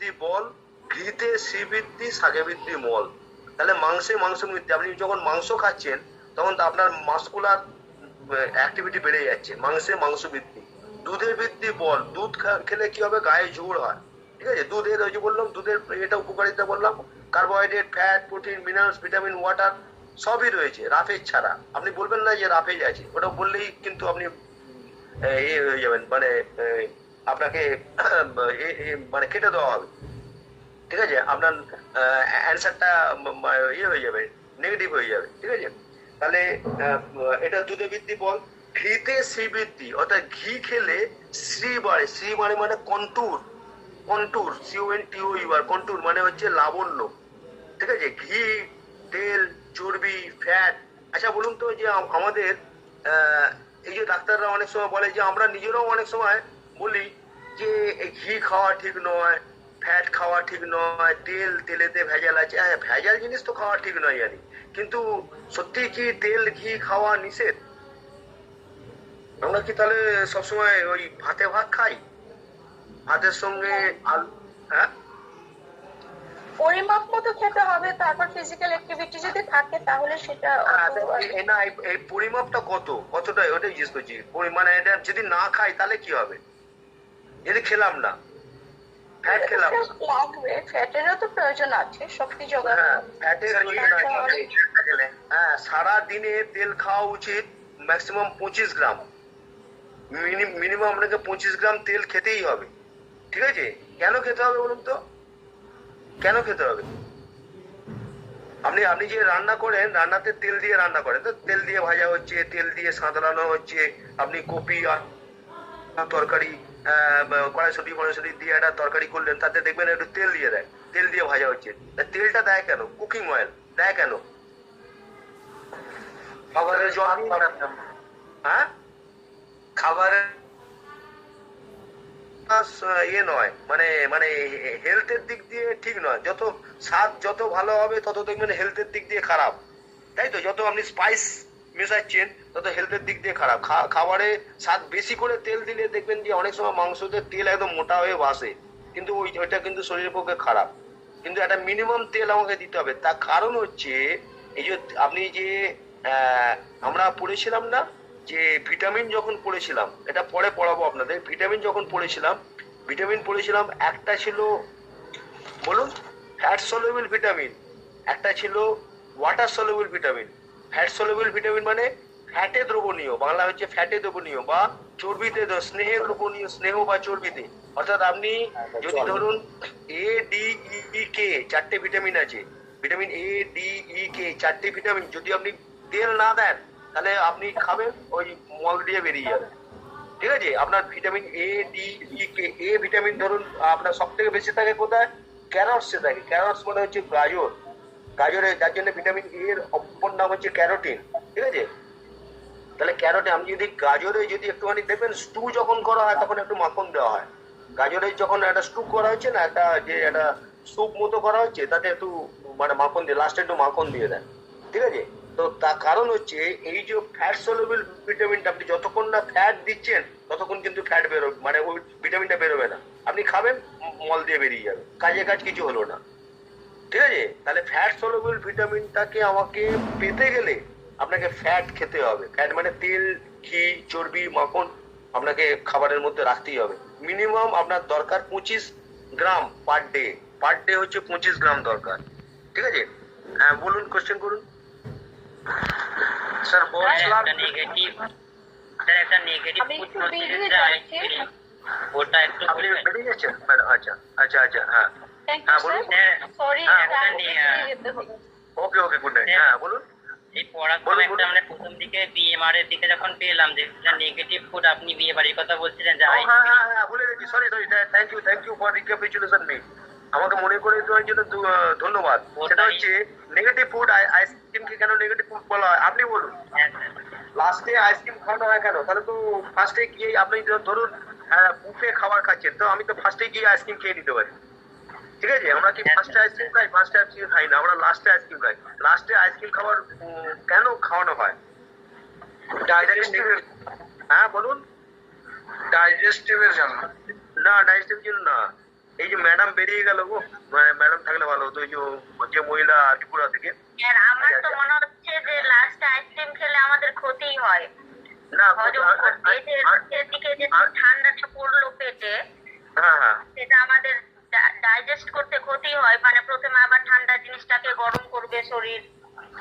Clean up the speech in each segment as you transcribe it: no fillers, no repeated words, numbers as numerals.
বৃদ্ধি বল, ঘিতে শ্রীবৃদ্ধি, শাকে বৃদ্ধি মল। তাহলে মাংসে মাংস বৃদ্ধি, আপনি যখন মাংস খাচ্ছেন তখন তো আপনার মাসকুলার অ্যাক্টিভিটি বেড়ে যাচ্ছে, মাংসে মাংস বৃদ্ধি। দুধে বৃদ্ধি বল, দুধ খেলে কি হবে, গায়ে জোর হয়। ঠিক আছে, দুধের ওই যে বললাম, দুধের এটা উপকারিতা বললাম, carbohydrate, fat, protein, minerals, vitamin, water সবই রয়েছে, রাফেজ ছাড়া। আপনি বলবেন না যে রাফেজ আছে, ওটা বললেই কিন্তু আপনি ইয়ে হয়ে যাবেন, মানে আপনাকে মানে কেটে দেওয়া হবে। ঠিক আছে, আপনার অ্যান্সারটা ইয়ে হয়ে যাবে, নেগেটিভ হয়ে যাবে। ঠিক আছে, তাহলে এটা দুধে বৃদ্ধি বল। ঘিতে শ্রীবৃদ্ধি, অর্থাৎ ঘি খেলে শ্রী বাড়ে। শ্রী বাড়ে মানে কন্টুর, কন্টুর, CONTOUR, কন্টুর মানে হচ্ছে লাবণ্য। ঠিক আছে, ঘি, তেল, চর্বি, ফ্যাট। আচ্ছা বলুন তো, যে আমাদের এই যে ডাক্তাররা অনেক সময় বলে, যে আমরা নিজেরাও অনেক সময় বলি যে ঘি খাওয়া ঠিক নয়, ফ্যাট খাওয়া ঠিক নয়, তেলেতে ভেজাল আছে। হ্যাঁ, ভেজাল জিনিস তো খাওয়া ঠিক নয় জানি, কিন্তু সত্যি কি তেল ঘি খাওয়া নিষেধ? আমরা কি তাহলে সবসময় ওই ভাতে ভাত খাই, ভাতের সঙ্গে আলু? হ্যাঁ, পরিমাপ মতো খেতে হবে, তারপর ফিজিক্যাল অ্যাক্টিভিটি যদি থাকে তাহলে সেটা না, এই পরিমাপটা কতটা ওটাই জিজ্ঞেস করছি। মানে এটা যদি না খাই তাহলে কি হবে, যদি খেলাম না, ফ্যাট খেলাম না? লাগবে, ফ্যাটেরও তো প্রয়োজন আছে শক্তি যোগান। হ্যাঁ, ফ্যাটের প্রয়োজন আছে। হ্যাঁ, সারা দিনে তেল খাওয়া উচিত ম্যাক্সিমাম 25 গ্রাম, মিনিমাম আপনাকে 25 গ্রাম তেল খেতেই হবে। ঠিক আছে, কেন খেতে হবে বলুন তো, কেন খেতে হবে? আপনি যে রান্না করেন, রান্নাতে তেল দিয়ে রান্না করেন, তো তেল দিয়ে ভাজা হচ্ছে, তেল দিয়ে সাঁতলানো হচ্ছে। আপনি কপি আর তরকারি, কড়াইশুঁটি দিয়ে একটা তরকারি করলেন, তাতে দেখবেন একটু তেল দিয়ে দেয়, তেল দিয়ে ভাজা হচ্ছে। তেলটা দেয় কেন? কুকিং অয়েল দেয় কেন? খাবারের জল, হ্যাঁ, খাবারের ইয়ে নয়, মানে মানে হেলথের দিক দিয়ে ঠিক নয়। যত স্বাদ যত ভালো হবে তত দেখবেন হেলথের দিক দিয়ে খারাপ, তাই তো? যত আপনি স্পাইস মেশাচ্ছেন তত হেলথের দিক দিয়ে খারাপ। খাবারে স্বাদ বেশি করে তেল দিলে দেখবেন যে অনেক সময় মাংসতে তেল একদম মোটা হয়ে ভাসে, কিন্তু ওইটা কিন্তু শরীরের পক্ষে খারাপ। কিন্তু একটা মিনিমাম তেল আমাকে দিতে হবে। তার কারণ হচ্ছে, এই যে আপনি যে আমরা পড়েছিলাম না যে ভিটামিন, যখন পড়েছিলাম, এটা পরে পড়াবো আপনাদের, ভিটামিন যখন পড়েছিলাম, একটা ছিল বলুন ফ্যাট সলিউবল ভিটামিন, একটা ছিল water soluble vitamin. Fat soluble vitamin মানে ফ্যাটে দ্রবণীয়, বাংলা হচ্ছে ফ্যাটে দ্রবণীয়, বা চর্বিতে, স্নেহে দ্রবণীয়, স্নেহ বা চর্বিতে। অর্থাৎ আপনি যদি ধরুন ADEK চারটে ভিটামিন আছে, ভিটামিন ADEK চারটে ভিটামিন, যদি আপনি তেল না দেন তাহলে আপনি খাবেন, ওই মল দিয়ে বেরিয়ে যাবে। ঠিক আছে, আপনার ভিটামিন ADEK, এ ভিটামিন ধরুন আপনার সব থেকে বেশি থাকে কোথায়? ক্যারটসে থাকে। ক্যারটস মানে হচ্ছে গাজর, গাজরে, যার জন্য ভিটামিন এর অপর নাম হচ্ছে ক্যারোটিন। ঠিক আছে, তাহলে ক্যারোটে, আমি যদি গাজরে যদি একটুখানি দেখবেন স্টু যখন করা হয় তখন একটু মাখন দেওয়া হয়। গাজরের যখন একটা স্টু করা হচ্ছে না, একটা স্যুপ মতো করা হচ্ছে, তাতে একটু মানে মাখন দিয়ে, লাস্টে একটু মাখন দিয়ে দেয়। ঠিক আছে, তো তার কারণ হচ্ছে এই যে ফ্যাট সলিউবল ভিটামিনটা, আপনি যতক্ষণ না ফ্যাট দিচ্ছেন ততক্ষণ কিন্তু ফ্যাট বেরোবে, মানে ওই ভিটামিনটা বেরোবে না। আপনি খাবেন, মল দিয়ে বেরিয়ে যাবে, কাজ কিছু হলো না। ঠিক আছে, তাহলে ফ্যাট সলিউবল ভিটামিনটাকে আমাকে পেতে গেলে আপনাকে ফ্যাট খেতে হবে। ফ্যাট মানে তেল, ঘি, চর্বি, মাখন আপনাকে খাবারের মধ্যে রাখতেই হবে। মিনিমাম আপনার দরকার 25 গ্রাম পার ডে। পার ডে হচ্ছে 25 গ্রাম দরকার। ঠিক আছে, হ্যাঁ বলুন, কোশ্চেন করুন স্যার। বলছিলাম একটা নেগেটিভ আমি একটু বেরিয়ে যাচ্ছি, ওটা একটু আপনি বেরিয়ে যাচ্ছেন? আচ্ছা আচ্ছা আচ্ছা, হ্যাঁ থ্যাংক হ্যাঁ ইউ বলুন। স্যার, সরি হ্যাঁ, যেতে হবে। ওকে গুড নাইট, হ্যাঁ বলুন। এই পড়ার সময় একটা মানে প্রথম দিকে BMR এর দিকে যখন পেলাম যে নেগেটিভ ফুড, আপনি বিয়ে বাড়ির কথা বলছিলেন যে হ্যাঁ ভুলে গেছি, sorry, thank you for recapitulation me. আমাকে মনে করে দেওয়ার জন্য ধন্যবাদ। সেটা হচ্ছে নেগেটিভ ফুড। আইসক্রিমকে কেন নেগেটিভ ফুড বলা হয় আপনি বলুন। লাস্টে আইসক্রিম খাওয়ানো হয় কেন? তাহলে তো ফার্স্টে গিয়ে আপনি ধরুন বুফে খাবার খাচ্ছেন, তো আমি তো ফার্স্টে গিয়ে আইসক্রিম খেয়ে নিতে পারি। ঠিক আছে, আমরা কি ফার্স্টে আইসক্রিম খাই? ফার্স্টে আইসক্রিম খাই না, আমরা লাস্টে আইসক্রিম খাই। লাস্টে আইসক্রিম খাবার কেন খাওয়ানো হয়? হ্যাঁ বলুন। ডাইজেস্টিভের জন্য। না, ডাইজেস্টিভ জন্য না, এই যে ম্যাডাম বেরিয়ে গেল গো, ম্যাডাম থাকলে ভালো হতো, ওই যে মহিলা ত্রিপুরা থেকে। আর আমার তো মনে হচ্ছে যে লাস্ট আইসক্রিম খেলে আমাদের ক্ষতি হয় না হজম করতে। এই যে এদিকে যে ঠান্ডাটা পড়লো পেটে, হ্যাঁ হ্যাঁ সেটা আমাদের ডাইজেস্ট করতে ক্ষতি হয়। মানে প্রথমে আবার ঠান্ডা জিনিসটাকে গরম করবে শরীর,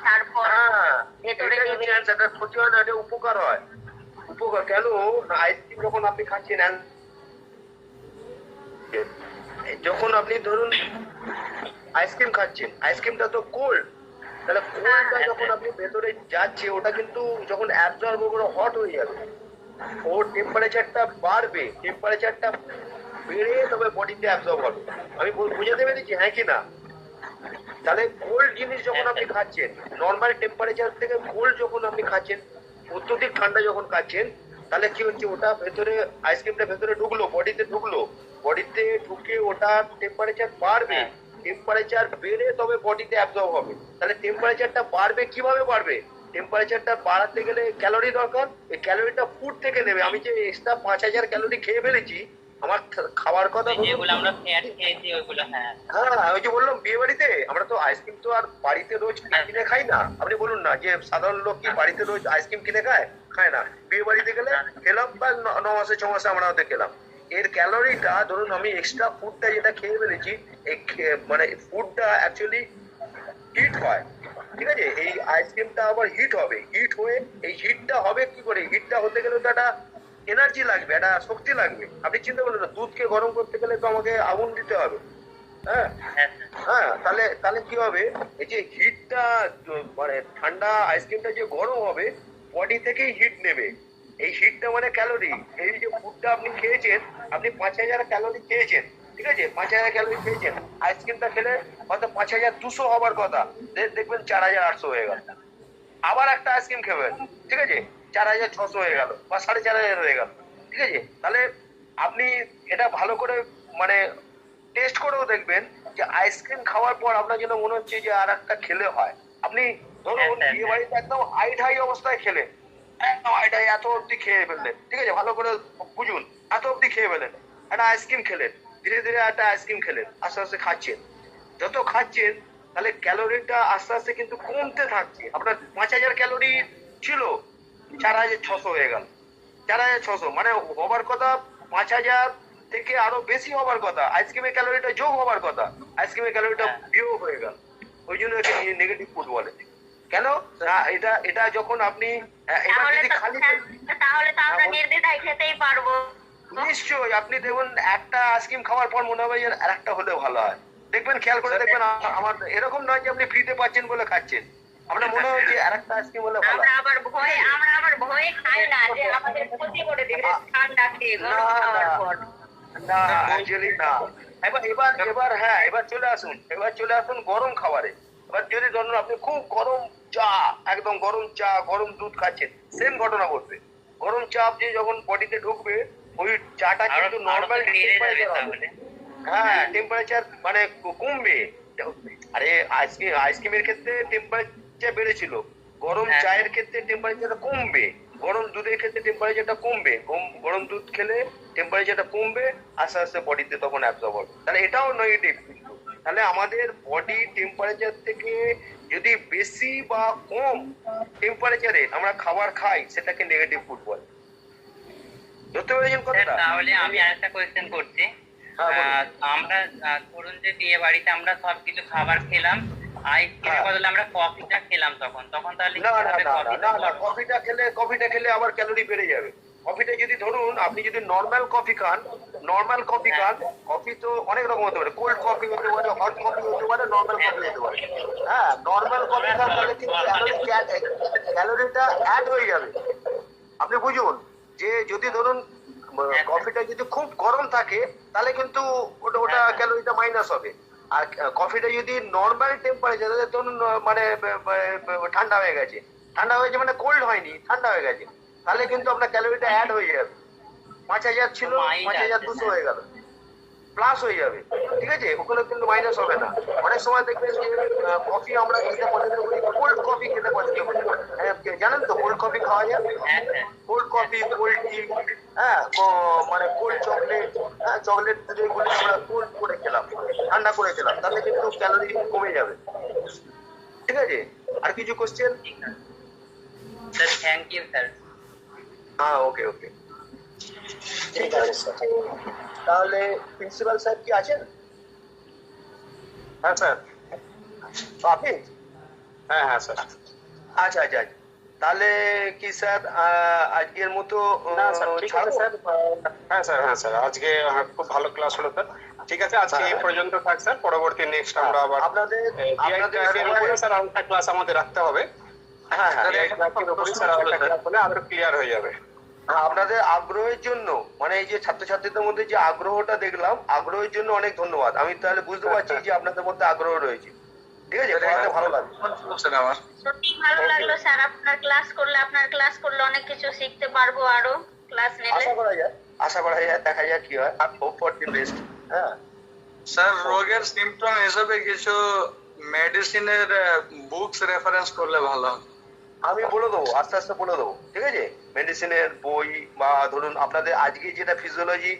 তারপর হ্যাঁ, ভেতরে এটাই নেবে। chance, এটা ক্ষতি হয় না, এটা উপকার হয়। উপকার কেন? আইসক্রিম যখন আপনি খাচ্ছেন যখন আপনি ধরুন আইসক্রিম খাচ্ছেন, আইসক্রিমটা তো কোল্ড, তাহলে কোল্ডটা যখন আপনি ভেতরে যাচ্ছে ওটা কিন্তু যখন অ্যাবজর্ব করে হট হয়ে যাবে, ওর টেম্পারেচারটা বাড়বে, টেম্পারেচারটা বেড়ে তবে বডিতে অ্যাবজর্ব হবে। আমি বুঝাতে পেরেছি হ্যাঁ কি না? তাহলে কোল্ড জিনিস যখন আপনি খাচ্ছেন, নর্মাল টেম্পারেচার থেকে কোল্ড যখন আপনি খাচ্ছেন, অত্যধিক ঠান্ডা যখন খাচ্ছেন, তাহলে কি হচ্ছে, ওটা ভেতরে আইসক্রিমটা ভেতরে ঢুকলো, বডিতে ঢুকে ওটা টেম্পারেচার বাড়বে, টেম্পারেচার বেড়ে তবে বডিতে অ্যাবজর্ব হবে। তাহলে টেম্পারেচারটা বাড়বে, কিভাবে বাড়বে? টেম্পারেচারটা বাড়াতে গেলে ক্যালোরি দরকার, এই ক্যালোরিটা ফুড থেকে নেবে। আমি যে এক্সট্রা 5000 ক্যালোরি খেয়ে ফেলেছি, আমার খাবার কথা বলুন। যেগুলো আমরা ফ্যাট খেয়েছি ওইগুলো, হ্যাঁ হ্যাঁ, ওই যে বললাম বিয়ে বাড়িতে আমরা তো আইসক্রিম তো আর বাড়িতে রোজ কিনে খাই না। আপনি বলুন না যে সাধারণ লোক কি বাড়িতে রোজ আইসক্রিম কিনে খায়? খায় না। বিয়ে বাড়িতে গেলে খেলাম, বা 9 মাসে 6 মাসে আমরা হয়তো খেলাম। এর ক্যালোরিটা ধরুন আমি এক্সট্রা ফুডটা যেটা খেয়ে ফেলেছি, এই মানে ফুডটা অ্যাকচুয়ালি হিট হয়, ঠিক আছে? এই আইসক্রিমটা আবার হিট হবে, হিট হয়ে এই হিটটা হবে কি করে? হিটটা হতে গেলে তো একটা এনার্জি লাগবে, একটা শক্তি লাগবে। আপনি চিন্তা করলেন না, দুধকে গরম করতে গেলে তো আমাকে আগুন দিতে হবে, হ্যাঁ হ্যাঁ হ্যাঁ, তাহলে তাহলে কি হবে? এই যে হিটটা, মানে ঠান্ডা আইসক্রিমটা যে গরম হবে, বডি থেকেই হিট নেবে। এই হিটটা মানে ক্যালোরি। এই যে ফুডটা আপনি খেয়েছেন, আপনি 5000 ক্যালোরি খেয়েছেন, ঠিক আছে? 5000 ক্যালোরি খেয়েছেন, আইসক্রিমটা খেলে হয়তো 5200 হবার কথা, দেখবেন 4800 হয়ে গেল। আবার একটা আইসক্রিম খাবেন, ঠিক আছে, 4600 হয়ে গেল বা 4500 হয়ে গেল, ঠিক আছে? তাহলে আপনি এটা ভালো করে মানে টেস্ট করেও দেখবেন যে আইসক্রিম খাওয়ার পর আপনার যেন মনে হচ্ছে যে আর একটা খেলে হয়। আপনি ধরুন বিয়ে বাড়িতে একদম হাইট হাই অবস্থায় খেলেন, একদম হাইট হাই এত অব্দি খেয়ে ফেললেন, ঠিক আছে, ভালো করে বুঝুন, এত অব্দি খেয়ে ফেলেন, একটা আইসক্রিম খেলেন, ধীরে ধীরে একটা আইসক্রিম খেলেন, আস্তে আস্তে খাচ্ছেন, যত খাচ্ছেন তাহলে ক্যালোরিটা আস্তে আস্তে কিন্তু কমতে থাকছে। আপনার 5000 ক্যালোরি ছিল, 4600 হয়ে গেল। 4600 মানে হবার কথা 5000 থেকে আরো বেশি হবার কথা, আইসক্রিমের ক্যালোরিটা যোগ হবার কথা, আইসক্রিমের ক্যালোরিটা বিয়োগ হয়ে গেল। ওই জন্য একে নেগেটিভ ফুড বলে। কেন? এটা এটা যখন আপনি এবার তাহলে যদি তো খালি তাহলে তো আমরা নির্দ্বিধায় খেতেই পারবো। নিশ্চয়ই আপনি দেখুন একটা আইসক্রিম খাওয়ার পর মনে হবে যে আর একটা হলে ভালো হয়। দেখবেন, খেয়াল করে দেখবেন, আমার এরকম নয় যে আপনি ফ্রিতে পাচ্ছেন বলে খাচ্ছেন, আপনার মনে হয় যে আর একটা আইসক্রিম হলে ভালো হয়। আমরা আবার ভয়ে খাই না যে আমাদের ক্ষতি করে দিবে ঠান্ডা খেয়ে গরম খাওয়ার পর। না, অ্যাকচুয়ালি না। এবার এবার এবার হ্যাঁ, এবার চলে আসুন গরম খাবারে। এবার যদি ধরুন আপনি খুব গরম চা, একদম গরম চা, গরম দুধ খাচ্ছেন, সেম ঘটনা ঘটবে। গরম চা যে যখন বডিতে ঢুকবে, ওই চাটা কিন্তু নর্মাল হ্যাঁ টেম্পারেচার মানে কমবে। আরে আইসক্রিমের ক্ষেত্রে টেম্পারেচার বেড়েছিল, গরম চায়ের ক্ষেত্রে টেম্পারেচারটা কমবে, গরম দুধের ক্ষেত্রে টেম্পারেচারটা কমবে, গরম দুধ খেলে টেম্পারেচারটা কমবে, আস্তে আস্তে বডিতে তখন অ্যাবজর্ব হবে। তাহলে এটাও নেগেটিভ কিন্তু। তাহলে আমাদের বডি টেম্পারেচার থেকে যদি বেশি বা কম টেম্পারেচারে আমরা খাবার খাই, সেটাকে নেগেটিভ ফুড বলে। ধরতে পেরেছেন কথাটা? তাহলে আমি আরেকটা কোয়েশ্চেন করছি। আমরা ধরুন যে বিয়ে বাড়িতে আমরা সবকিছু খাবার খেলাম, আইসক্রিমের বদলে আমরা কফিটা খেলাম, তখন তাহলে না না না না, কফিটা খেলে আবার ক্যালোরি বেড়ে যাবে। কফিটা যদি ধরুন আপনি যদি নর্মাল কফি খান, কফি তো অনেক রকম হতে পারে, কোল্ড কফি হতে পারে, হট কফি হতে পারে, নর্মাল কফি হতে পারে। হ্যাঁ, নর্মাল কফি খান তাহলে কিন্তু ক্যালোরিটা অ্যাড হয়ে যাবে। আপনি বুঝুন যে যদি ধরুন কফিটা যদি খুব গরম থাকে, তাহলে কিন্তু ওটা ক্যালোরিটা মাইনাস হবে। আর কফিটা যদি নর্মাল টেম্পারেচার ধরুন মানে ঠান্ডা হয়ে গেছে মানে কোল্ড হয়নি, ঠান্ডা হয়ে গেছে, তাহলে কিন্তু আপনার ক্যালোরিটা অ্যাড হয়ে যাবে। 5000 ছিল 5200 হয়ে গেল। প্লাস হয়ে যাবে, ঠিক আছে? ওখানে কিন্তু মাইনাস হবে না। অনেক সময় দেখবেন যে কফি আমরা খেতে পছন্দ করি, কোল্ড কফি খেতে পছন্দ করি। জানেন তো কোল্ড কফি খাওয়া যায়? হ্যাঁ স্যার। কোল্ড কফি, কোল্ড টি, হ্যাঁ, মানে কোল্ড চকলেট, হ্যাঁ, চকলেট যেগুলো আমরা কোল্ড করে খেলাম, ঠান্ডা করে খেলাম, তাতে কিন্তু ক্যালোরি কমে যাবে, ঠিক আছে? আর কিছু question? Sir thank you sir. হ্যাঁ, ওকে ওকে, ঠিক আছে স্যার। তাহলে প্রিন্সিপাল সাহেব কি আছেন? হ্যাঁ স্যার। আপনি? হ্যাঁ হ্যাঁ স্যার। আচ্ছা আচ্ছা আচ্ছা। তাহলে কি স্যার আজকের মতো না স্যার, ঠিক আছে ছাড়বো? স্যার। হ্যাঁ স্যার, হ্যাঁ স্যার, আজকে খুব ভালো ক্লাস হলো স্যার। ঠিক আছে, আজকে এই পর্যন্ত থাক স্যার। পরবর্তী নেক্সট আমরা আবার আপনাদের আপনাদের স্যার আরেকটা ক্লাস আমাদের রাখতে হবে। হ্যাঁ হ্যাঁ স্যার আরেকটা ক্লাস হলে আরো ক্লিয়ার হয়ে যাবে। হ্যাঁ, আপনাদের আগ্রহের জন্য, মানে এই যে ছাত্রছাত্রীদের মধ্যে যে আগ্রহটা দেখলাম, আগ্রহের জন্য অনেক ধন্যবাদ। আমি তাহলে বুঝতে পারছি যে আপনাদের মধ্যে আগ্রহ রয়েছে, ঠিক আছে? পড়াতে ভালো লাগে। আমার সত্যি ভালো লাগলো স্যার, আপনার ক্লাস করলে অনেক কিছু শিখতে পারবো আরো ক্লাস নিলে। আশা করা যায়, আশা করা যায়, দেখা যাক কি হয়। Hope for the best. হ্যাঁ স্যার, রোগের সিমটম হিসেবে কিছু মেডিসিনের বুকস রেফারেন্স করলে ভালো হয়। আমি বলে দেবো, আস্তে আস্তে বলে দেবো, ঠিক আছে? মেডিসিনের বই, বা ধরুন আপনাদের আজকে যেটা ফিজিওলজি,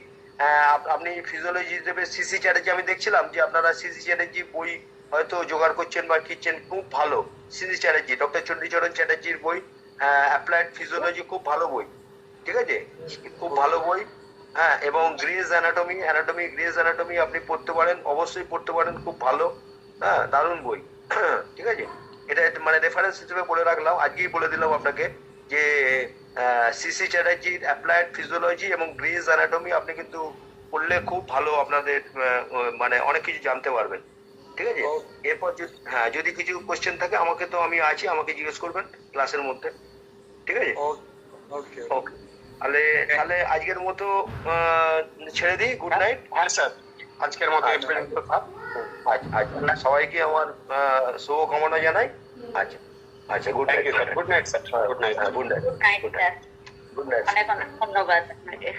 আপনি ফিজিওলজি হিসেবে সিসি চ্যাটার্জি, আমি দেখছিলাম যে আপনারা সিসি চ্যাটার্জি বই হয়তো জোগাড় করছেন বা কিনছেন, খুব ভালো। সিসি চ্যাটার্জি, ডক্টর চণ্ডীচরণ চ্যাটার্জির বই অ্যাপ্লাইড ফিজিওলজি, খুব ভালো বই, ঠিক আছে? খুব ভালো বই। হ্যাঁ, এবং গ্রেজ অ্যানাটমি গ্রেজ অ্যানাটমি আপনি পড়তে পারেন, অবশ্যই পড়তে পারেন, খুব ভালো। হ্যাঁ, দারুণ বই, ঠিক আছে? এটা মানে রেফারেন্স হিসেবে বলে রাখলাম, আজকেই বলে দিলাম আপনাকে যে সিসি চ্যাটার্জির অ্যাপ্লাইড ফিজিওলজি এবং গ্রেজ অ্যানাটমি আপনি কিন্তু পড়লে খুব ভালো, আপনাদের মানে অনেক কিছু জানতে পারবেন, ঠিক আছে? এরপর হ্যাঁ, যদি কিছু কোশ্চেন থাকে আমাকে, তো আমি আছি, আমাকে জিজ্ঞেস করবেন ক্লাসের মধ্যে, ঠিক আছে? ওকে। ওকে, তাহলে তাহলে আজকের মতো ছেড়ে দিই। Good night. হ্যাঁ স্যার, আজকের মতো এই পর্যন্ত থাক। আচ্ছা আচ্ছা, সবাইকে আমার শুভ কামনা জানাই। আচ্ছা আচ্ছা, good thank night. You sir. Good night sir. Good night. Good night. Good night sir, good night. অনেক অনেক ধন্যবাদ আপনাকে।